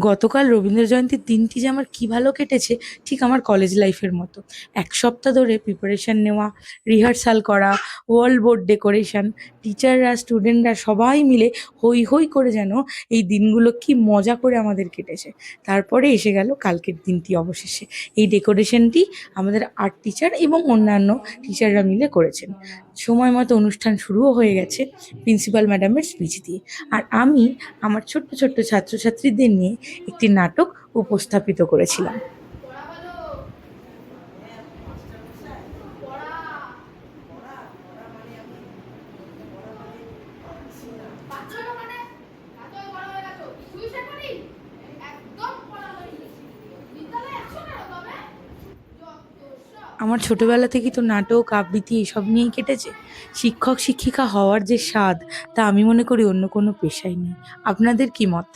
গতকাল রবীন্দ্র জয়ন্তীর দিনটি যে আমার কি ভালো কেটেছে, ঠিক আমার কলেজ লাইফের মতো। এক সপ্তাহ ধরে প্রিপারেশন নেওয়া, রিহার্সাল করা, ওয়াল বোর্ড ডেকোরেশন, টিচাররা স্টুডেন্টরা সবাই মিলে হৈ হৈ করে যেন এই দিনগুলো কি মজা করে আমাদের কেটেছে। তারপরে এসে গেল কালকের দিনটি অবশেষে। এই ডেকোরেশনটি আমাদের আর্ট টিচার এবং অন্যান্য টিচাররা মিলে করেছেন। সময় মতো অনুষ্ঠান শুরুও হয়ে গেছে প্রিন্সিপাল ম্যাডামের স্পিচ দিয়ে। আর আমি আমার ছোট্ট ছোট্ট ছাত্রছাত্রীদের নিয়ে একটি নাটক উপস্থাপিত করেছিলাম। আমার ছোটবেলা থেকেই তো নাটক আবৃত্তি এসব নিয়েই কেটেছে। শিক্ষক শিক্ষিকা হওয়ার যে স্বাদ, তা আমি মনে করি অন্য কোনো পেশায় নেই। আপনাদের কি মত?